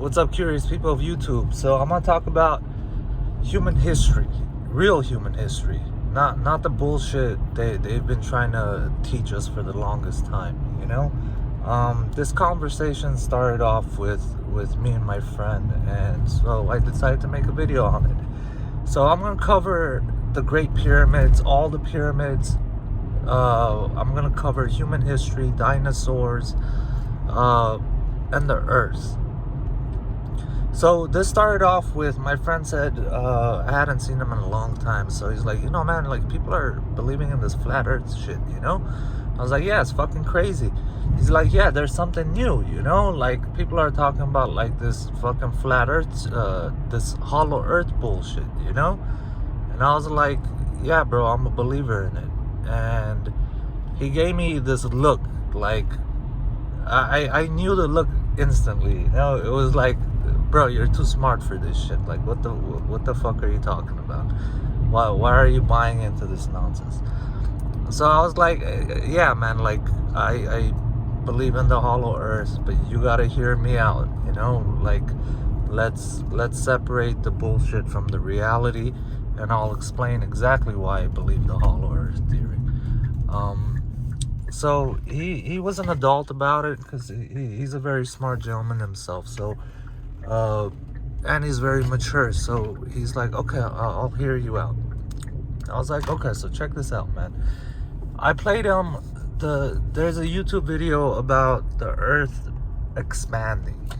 What's up, curious people of YouTube? So I'm gonna talk about human history, real human history, not the bullshit they've been trying to teach us for the longest time. You know, this conversation started off with me and my friend, and so I decided to make a video on it. So I'm gonna cover the Great Pyramids, all the pyramids. I'm gonna cover human history, dinosaurs, and the Earth. So this started off with my friend said, I hadn't seen him in a long time. So he's like, man, like people are believing in this flat Earth shit, I was like, yeah, it's fucking crazy. He's like, yeah, there's something new, like people are talking about like this fucking flat Earth, this hollow Earth bullshit, And I was like, yeah, bro, I'm a believer in it. And he gave me this look, like I knew the look instantly. It was like, bro, you're too smart for this shit. Like, what the fuck are you talking about? Why are you buying into this nonsense? So I was like, yeah, man, like I believe in the hollow Earth, but you gotta hear me out, like let's separate the bullshit from the reality, and I'll explain exactly why I believe the hollow Earth theory. So he was an adult about it, because he's a very smart gentleman himself. So and he's very mature. So he's like, okay, I'll hear you out. I was like, okay, so check this out, man. I played him there's a YouTube video about the Earth expanding,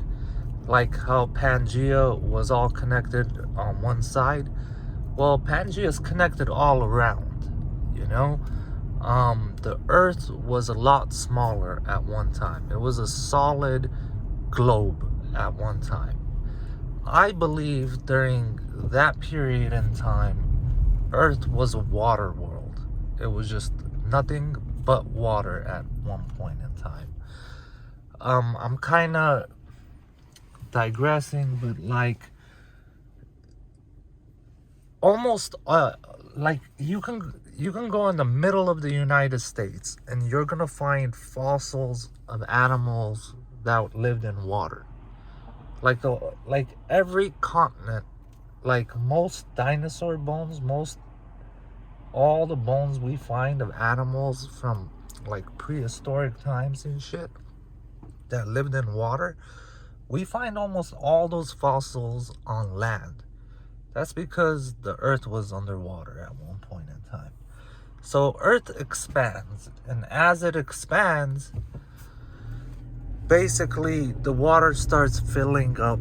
like how Pangea was all connected on one side. Well, Pangea is connected all around, the Earth was a lot smaller at one time. It was a solid globe at one time. I believe during that period in time, Earth was a water world. It was just nothing but water at one point in time. I'm kind of digressing, but like almost like you can go in the middle of the United States and you're gonna find fossils of animals that lived in water. Like every continent, like most dinosaur bones, all the bones we find of animals from like prehistoric times and shit that lived in water, we find almost all those fossils on land. That's because the Earth was underwater at one point in time. So Earth expands, and as it expands, basically the water starts filling up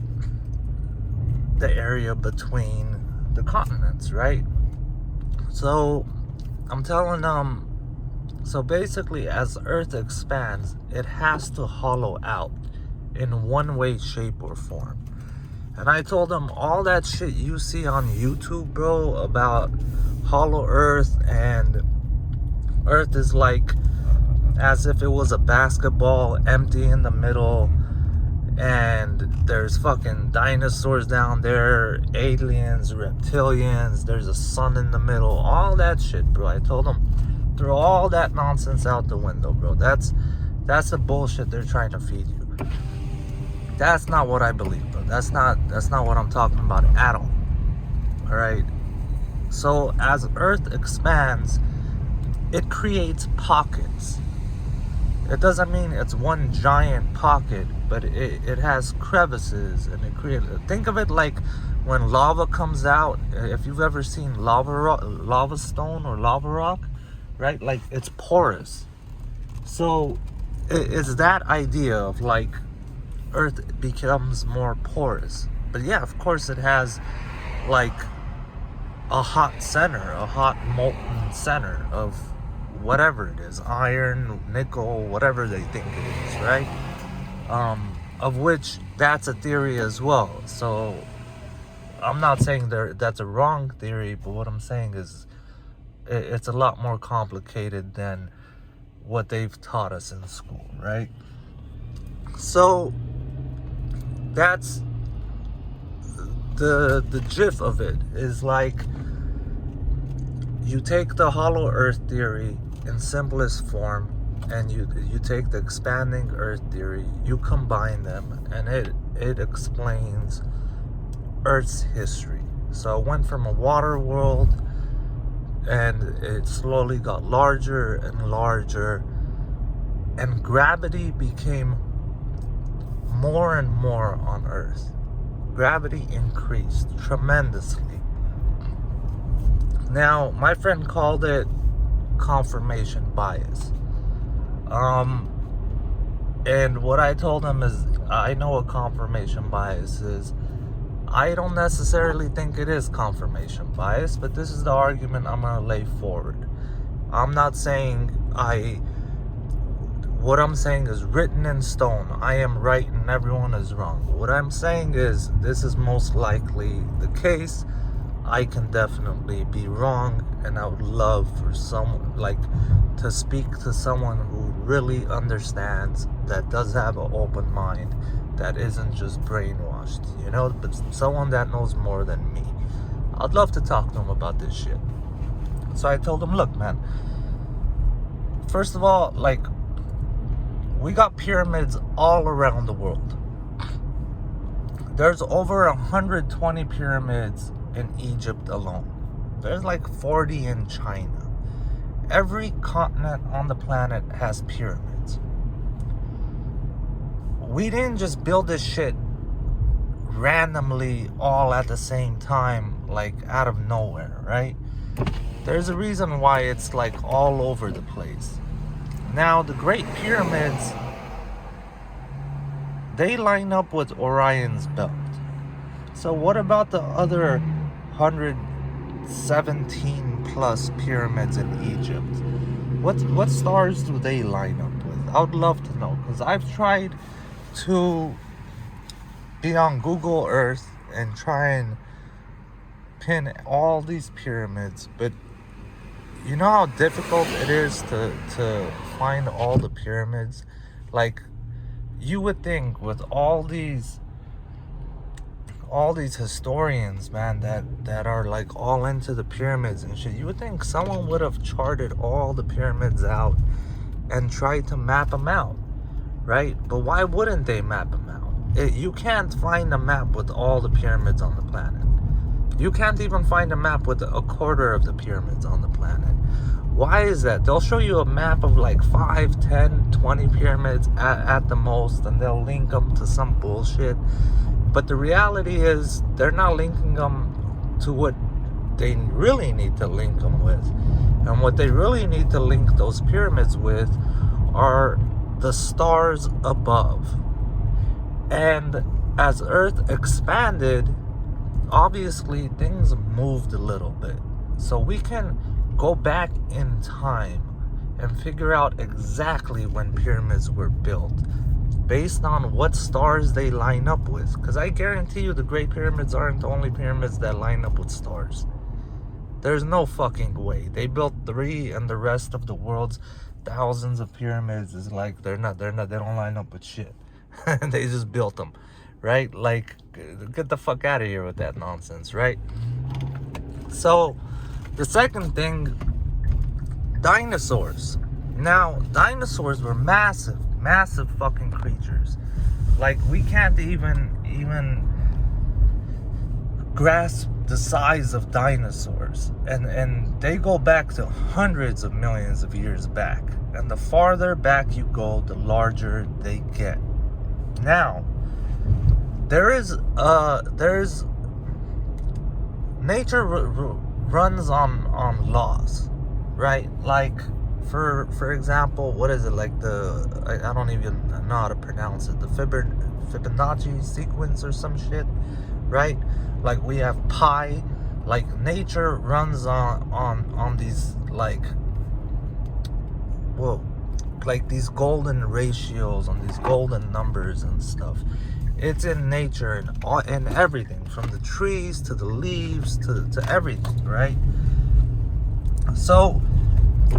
the area between the continents, right? So I'm telling them, so basically as Earth expands, it has to hollow out in one way, shape, or form. And I told them all that shit you see on YouTube, bro, about hollow Earth, and Earth is like as if it was a basketball, empty in the middle, and there's fucking dinosaurs down there, aliens, reptilians, there's a sun in the middle, all that shit, bro. I told them, throw all that nonsense out the window, bro. That's the bullshit they're trying to feed you. That's not what I believe, bro. That's not what I'm talking about at all. All right. So as Earth expands, it creates pockets. It doesn't mean it's one giant pocket, but it has crevices, and it creates. Think of it like when lava comes out. If you've ever seen lava stone or lava rock, right? Like it's porous. So it's that idea of like Earth becomes more porous. But yeah, of course it has like a hot center, a hot molten center of whatever it is, iron, nickel, whatever they think it is, right? Of which that's a theory as well. So I'm not saying that's a wrong theory, but what I'm saying is it's a lot more complicated than what they've taught us in school, right? So that's the gist of it, is like you take the hollow Earth theory in simplest form, and you take the expanding Earth theory, you combine them, and it explains Earth's history. So it went from a water world, and it slowly got larger and larger, and gravity became more and more on Earth. Gravity increased tremendously. Now, my friend called it confirmation bias. And what I told him is, I know what confirmation bias is. I don't necessarily think it is confirmation bias, but this is the argument I'm going to lay forward. I'm not saying what I'm saying is written in stone. I am right and everyone is wrong. What I'm saying is, this is most likely the case. I can definitely be wrong, and I would love for someone, to speak to someone who really understands, that does have an open mind, that isn't just brainwashed, but someone that knows more than me. I'd love to talk to him about this shit. So I told him, look, man, first of all, we got pyramids all around the world. There's over 120 pyramids in Egypt alone. There's 40 in China. Every continent on the planet has pyramids. We didn't just build this shit randomly all at the same time, out of nowhere, right? There's a reason why it's all over the place. Now, the Great Pyramids, they line up with Orion's belt. So what about the other 117 plus pyramids in Egypt? What stars do they line up with? I would love to know, because I've tried to be on Google Earth and try and pin all these pyramids, but you know how difficult it is to find all the pyramids? You would think with all these historians, man, that are all into the pyramids and shit, you would think someone would have charted all the pyramids out and tried to map them out, right? But why wouldn't they map them out? You can't find a map with all the pyramids on the planet. You can't even find a map with a quarter of the pyramids on the planet. Why is that? They'll show you a map of 5, 10, 20 pyramids at the most, and they'll link them to some bullshit. But the reality is, they're not linking them to what they really need to link them with. And what they really need to link those pyramids with are the stars above. And as Earth expanded, obviously things moved a little bit. So we can go back in time and figure out exactly when pyramids were built based on what stars they line up with. Because I guarantee you the Great Pyramids aren't the only pyramids that line up with stars. There's no fucking way. They built 3, and the rest of the world's thousands of pyramids is they don't line up with shit. They just built them, right? Get the fuck out of here with that nonsense, right? So, the second thing, dinosaurs. Now, dinosaurs were massive fucking creatures. We can't even grasp the size of dinosaurs. And they go back to hundreds of millions of years back. And the farther back you go, the larger they get. Now, there's nature runs on laws, right? For example, what is it, I don't even know how to pronounce it, the Fibonacci sequence or some shit, right? We have pi. Nature runs on these these golden ratios, on these golden numbers and stuff. It's in nature and everything, from the trees to the leaves to everything, right? So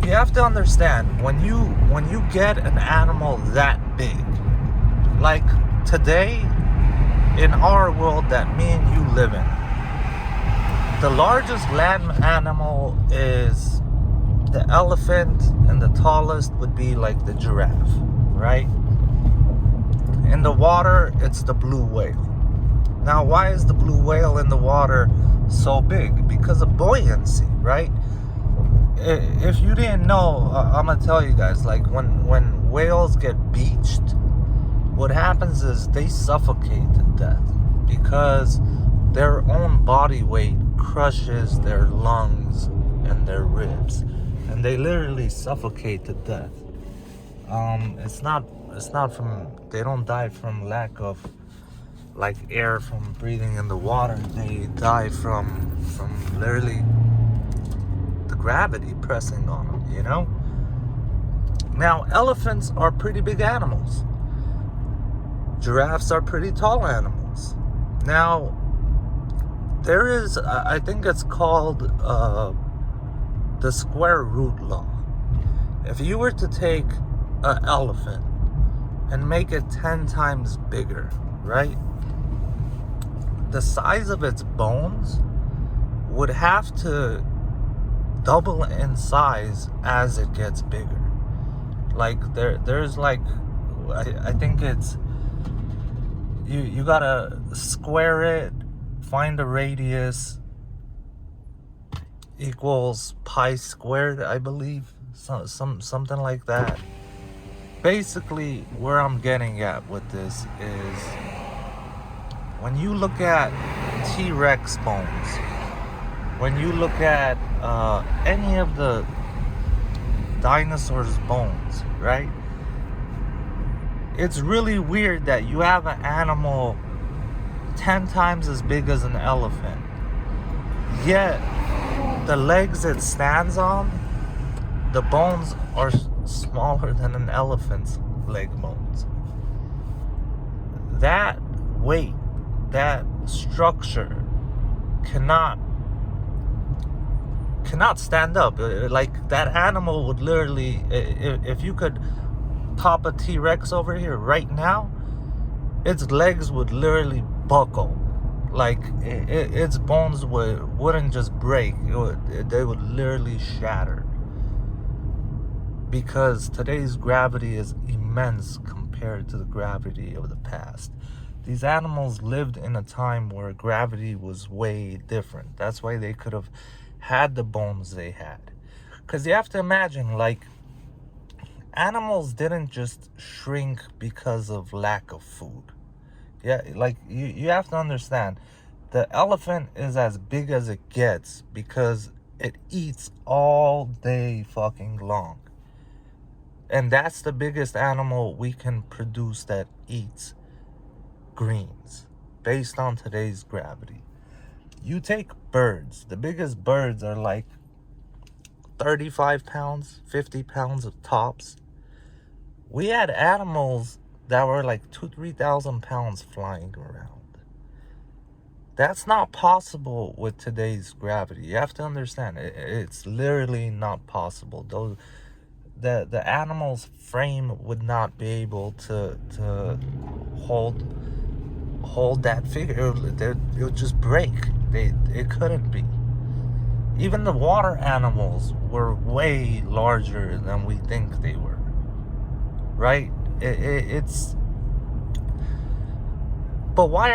you have to understand, when you get an animal that big, today in our world that me and you live in, the largest land animal is the elephant, and the tallest would be the giraffe, right? In the water, it's the blue whale. Now, why is the blue whale in the water so big? Because of buoyancy, right? If you didn't know, I'm gonna tell you guys, like when whales get beached, what happens is they suffocate to death because their own body weight crushes their lungs and their ribs, and they literally suffocate to death. It's not from, they don't die from lack of like air from breathing in the water. They die from literally the gravity pressing on them, you know? Now, elephants are pretty big animals. Giraffes are pretty tall animals. Now, there is, I think it's called the square root law. If you were to take an elephant and make it 10 times bigger, right? The size of its bones would have to double in size as it gets bigger. Like there's like, I think it's, you gotta square it, find a radius equals pi squared, I believe, something like that. Basically, where I'm getting at with this is when you look at T-Rex bones, when you look at any of the dinosaurs' bones, right? It's really weird that you have an animal 10 times as big as an elephant, yet the legs it stands on, the bones are smaller than an elephant's leg bones. That weight, that structure cannot stand up. Like, that animal would literally, if you could pop a T-Rex over here right now, its legs would literally buckle. Like, its bones wouldn't just break, they would literally shatter. Because today's gravity is immense compared to the gravity of the past. These animals lived in a time where gravity was way different. That's why they could have had the bones they had. Because you have to imagine, like, animals didn't just shrink because of lack of food. Yeah, like, you have to understand, the elephant is as big as it gets because it eats all day fucking long. And that's the biggest animal we can produce that eats greens based on today's gravity. You take birds, the biggest birds are like 35 pounds, 50 pounds of tops. We had animals that were like 3,000 pounds flying around. That's not possible with today's gravity. You have to understand, it's literally not possible. Those, the animal's frame would not be able to hold that figure. It would just break. It couldn't be. Even the water animals were way larger than we think they were, right? It's but why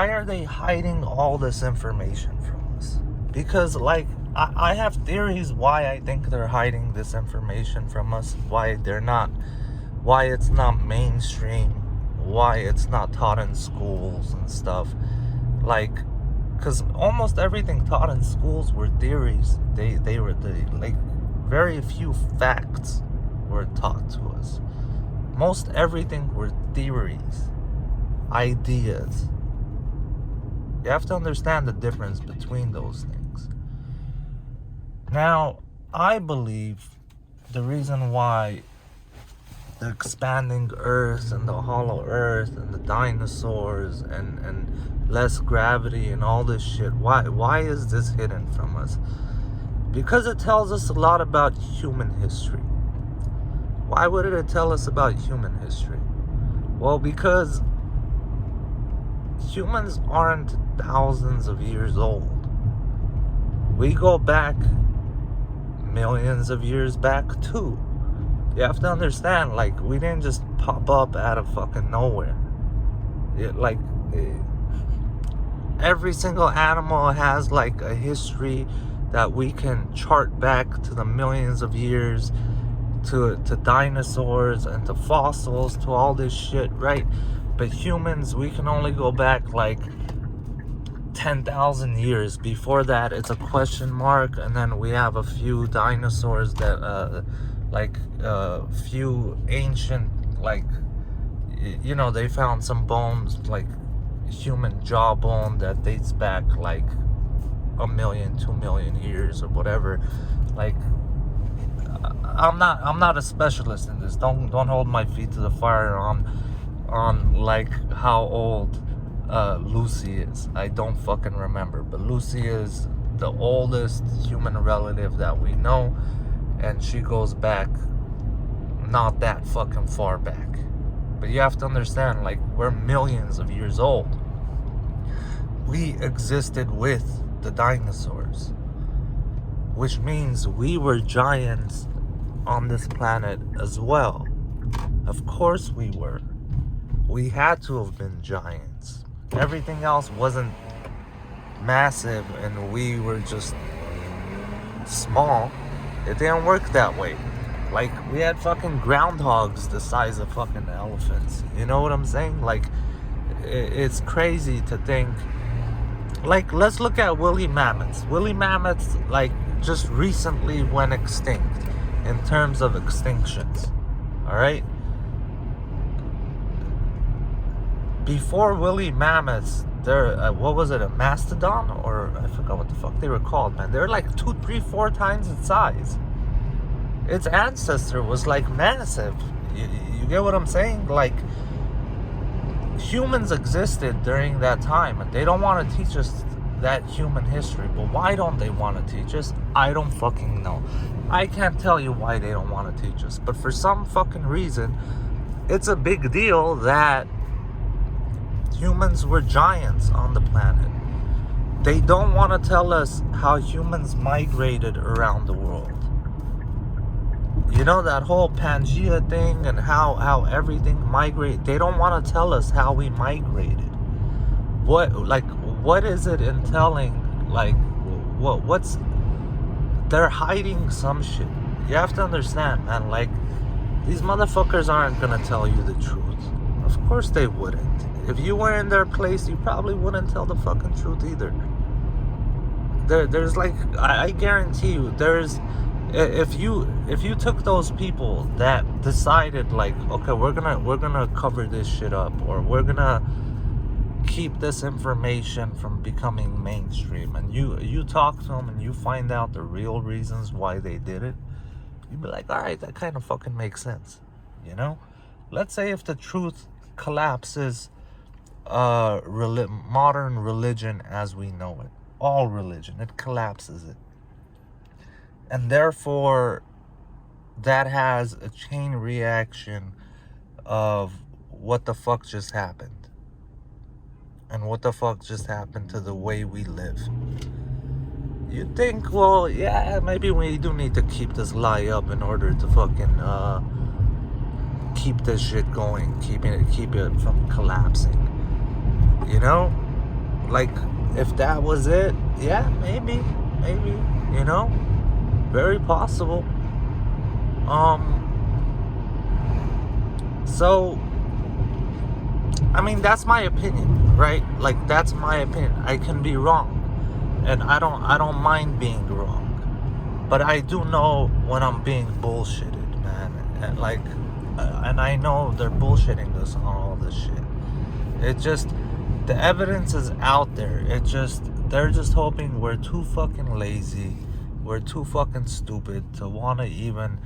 are they hiding all this information from us? Because, like, I have theories why I think they're hiding this information from us, why it's not mainstream, why it's not taught in schools and stuff. Like, because almost everything taught in schools were theories. They were like, very few facts were taught to us. Most everything were theories, ideas. You have to understand the difference between those things. Now, I believe the reason why the expanding earth and the hollow earth and the dinosaurs and less gravity and all this shit, why is this hidden from us? Because it tells us a lot about human history. Why would it tell us about human history? Well, because humans aren't thousands of years old. We go back millions of years back too. You have to understand, like, we didn't just pop up out of fucking nowhere. Like, every single animal has like a history that we can chart back to the millions of years, to dinosaurs and to fossils, to all this shit, right? But humans, we can only go back like 10,000 years. Before that, it's a question mark, and then we have a few dinosaurs that, few ancient, like, they found some bones, like human jawbone that dates back like 1,000,000, 2,000,000 years or whatever. Like, I'm not a specialist in this. Don't hold my feet to the fire on like how old Lucy is. I don't fucking remember, but Lucy is the oldest human relative that we know, and she goes back not that fucking far back. But you have to understand, like, we're millions of years old. We existed with the dinosaurs, which means we were giants on this planet as well. Of course we were. We had to have been giants. Everything else wasn't massive and we were just small. It didn't work that way. Like, we had fucking groundhogs the size of fucking elephants. You know what I'm saying? Like, it's crazy to think. Like, let's look at woolly mammoths. Woolly mammoths, like, just recently went extinct in terms of extinctions. Alright? Before woolly mammoths, what was it, a mastodon? Or I forgot what the fuck they were called, man. They were like 2, 3, 4 times its size. Its ancestor was like massive. You get what I'm saying? Like, humans existed during that time, and they don't want to teach us that human history. But why don't they want to teach us? I don't fucking know. I can't tell you why they don't want to teach us. But for some fucking reason, it's a big deal that humans were giants on the planet. They don't want to tell us how humans migrated around the world. You know, that whole Pangea thing and how everything migrated. They don't want to tell us how we migrated. What is it in telling, like, what's, they're hiding some shit. You have to understand, man, like, these motherfuckers aren't gonna tell you the truth. Of course they wouldn't. If you were in their place, you probably wouldn't tell the fucking truth either. There's like, I guarantee you, if you took those people that decided, like, okay, we're gonna cover this shit up, or we're gonna keep this information from becoming mainstream, and you talk to them and you find out the real reasons why they did it, you'd be like, all right, that kind of fucking makes sense. You know, let's say if the truth collapses modern religion as we know it, all religion, it collapses it. And therefore, that has a chain reaction of what the fuck just happened. And what the fuck just happened to the way we live. You'd think, well, yeah, maybe we do need to keep this lie up in order to fucking keep this shit going. Keep it from collapsing. You know? Like, if that was it, yeah, maybe, you know? Very possible. So, I mean, that's my opinion, right? Like, that's my opinion. I can be wrong, and I don't mind being wrong, but I do know when I'm being bullshitted, man. And like, and I know they're bullshitting us on all this shit. It just, the evidence is out there. They're just hoping we're too fucking lazy. We're too fucking stupid to want to even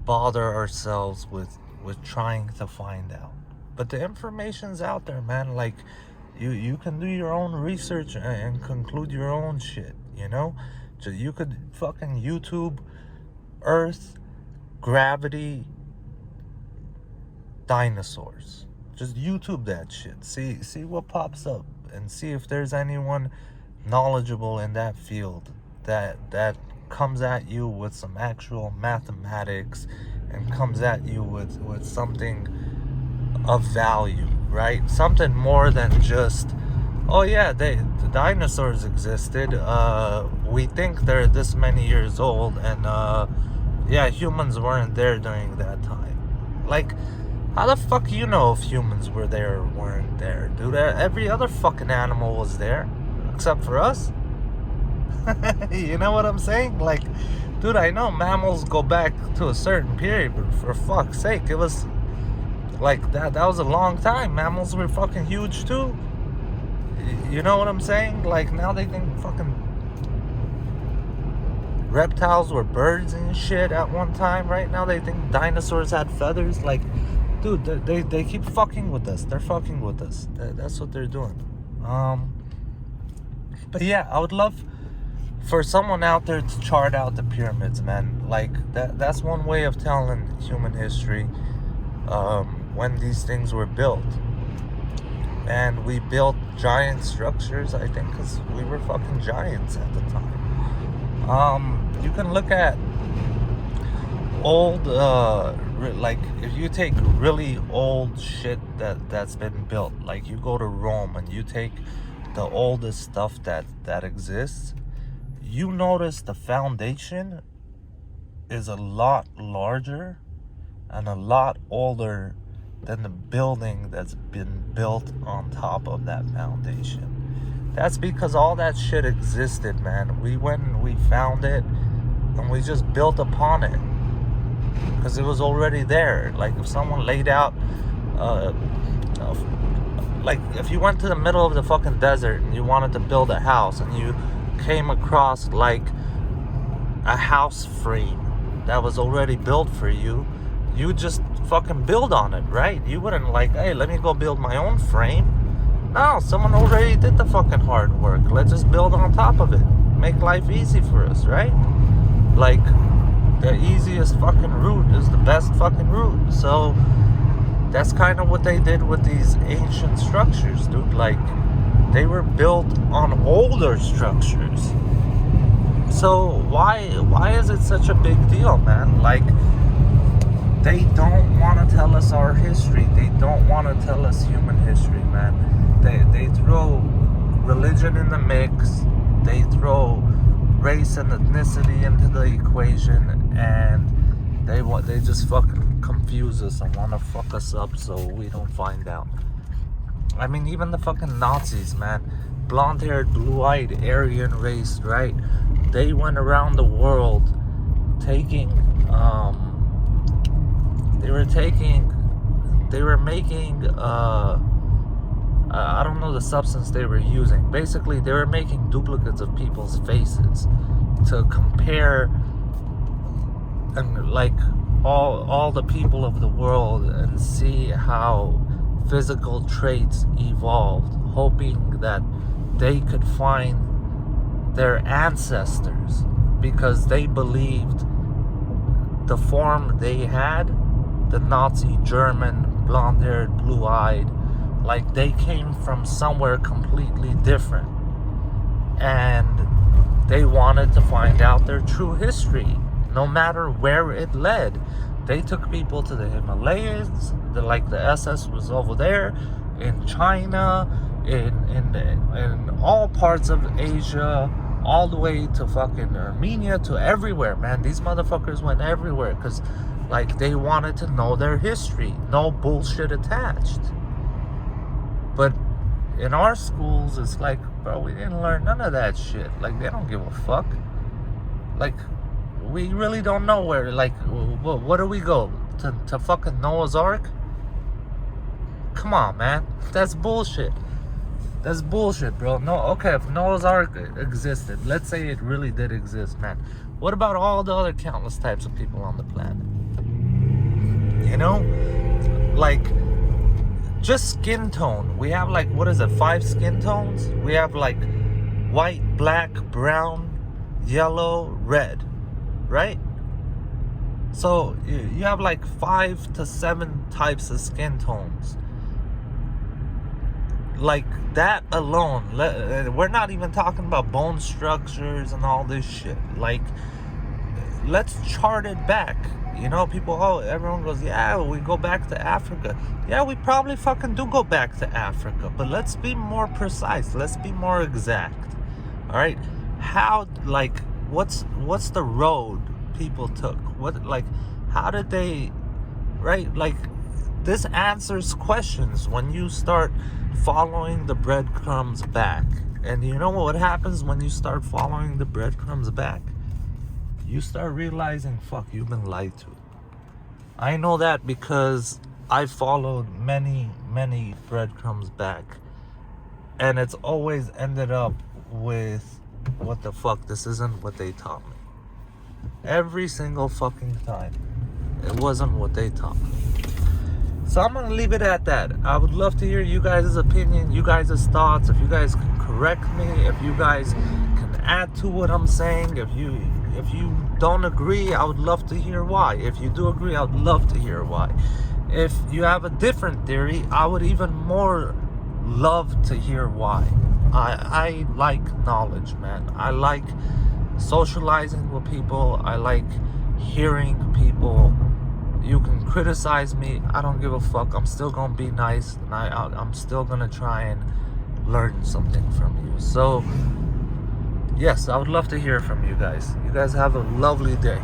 bother ourselves with trying to find out. But the information's out there, man. Like, you can do your own research and conclude your own shit, you know? So you could fucking YouTube Earth, gravity, dinosaurs. Just YouTube that shit. See what pops up, and see if there's anyone knowledgeable in that field that comes at you with some actual mathematics and comes at you with something of value, right? Something more than just, oh yeah, the dinosaurs existed. We think they're this many years old, and yeah, humans weren't there during that time. Like, how the fuck you know if humans were there or weren't there, dude? Every other fucking animal was there, except for us. You know what I'm saying? Like, dude, I know mammals go back to a certain period, but for fuck's sake, it was like that was a long time. Mammals were fucking huge too. You know what I'm saying? Like, now they think fucking reptiles were birds and shit at one time. Right now they think dinosaurs had feathers. Like, dude, they keep fucking with us. They're fucking with us. That's what they're doing. But yeah, I would love for someone out there to chart out the pyramids, man. Like, that's one way of telling human history, when these things were built. And we built giant structures, I think, because we were fucking giants at the time. You can look at old, like, if you take really old shit that's been built, like you go to Rome and you take the oldest stuff that exists, you notice the foundation is a lot larger and a lot older than the building that's been built on top of that foundation. That's because all that shit existed, man. We went and we found it and we just built upon it because it was already there. Like, if someone laid out like, if you went to the middle of the fucking desert and you wanted to build a house and you came across like a house frame that was already built for you, you just fucking build on it, right? You wouldn't like, hey, let me go build my own frame. No, someone already did the fucking hard work. Let's just build on top of it. Make life easy for us, right? Like, the easiest fucking route is the best fucking route. So that's kind of what they did with these ancient structures, dude. Like, they were built on older structures. So why is it such a big deal, man? Like, they don't want to tell us our history. They don't want to tell us human history, man. They throw religion in the mix. They throw race and ethnicity into the equation, and they just fucking confuse us and want to fuck us up so we don't find out. I mean, even the fucking Nazis, man. Blonde-haired, blue-eyed, Aryan race, right? They went around the world taking, they were making, I don't know the substance they were using. Basically, they were making duplicates of people's faces to compare, and like, all the people of the world and see how physical traits evolved, hoping that they could find their ancestors, because they believed the form they had, the Nazi German, blonde-haired, blue-eyed, like, they came from somewhere completely different, and they wanted to find out their true history, no matter where it led. They took people to the Himalayas, the SS was over there, in China, in all parts of Asia, all the way to fucking Armenia, to everywhere, man. These motherfuckers went everywhere, because, like, they wanted to know their history. No bullshit attached. But in our schools, it's like, bro, we didn't learn none of that shit. Like, they don't give a fuck. Like, we really don't know where, like, what do we go? To fucking Noah's Ark? Come on, man. That's bullshit. That's bullshit, bro. No, okay, if Noah's Ark existed, let's say it really did exist, man. What about all the other countless types of people on the planet? You know? Like, just skin tone. We have, like, what is it, 5 skin tones? We have, like, white, black, brown, yellow, red, right? So you have like 5 to 7 types of skin tones. Like, that alone, we're not even talking about bone structures and all this shit. Like, let's chart it back. You know, everyone goes, yeah, we go back to Africa. Yeah, we probably fucking do go back to Africa. But let's be more precise. Let's be more exact. All right? How, like, what's the road people took? How did they, right? Like, this answers questions when you start following the breadcrumbs back. And you know what happens when you start following the breadcrumbs back? You start realizing, fuck, you've been lied to. I know that because I followed many breadcrumbs back, and it's always ended up with, what the fuck, this isn't what they taught me. Every single fucking time, it wasn't what they taught me. So I'm gonna leave it at that. I would love to hear you guys' opinion, you guys' thoughts. If you guys can correct me, if you guys can add to what I'm saying, if you don't agree, I would love to hear why. If you do agree, I would love to hear why. If you have a different theory, I would even more love to hear why. I like knowledge, man. I like socializing with people. I like hearing people. You can criticize me. I don't give a fuck. I'm still gonna be nice, and I'm still gonna try and learn something from you. So, yes, I would love to hear from you guys. You guys have a lovely day.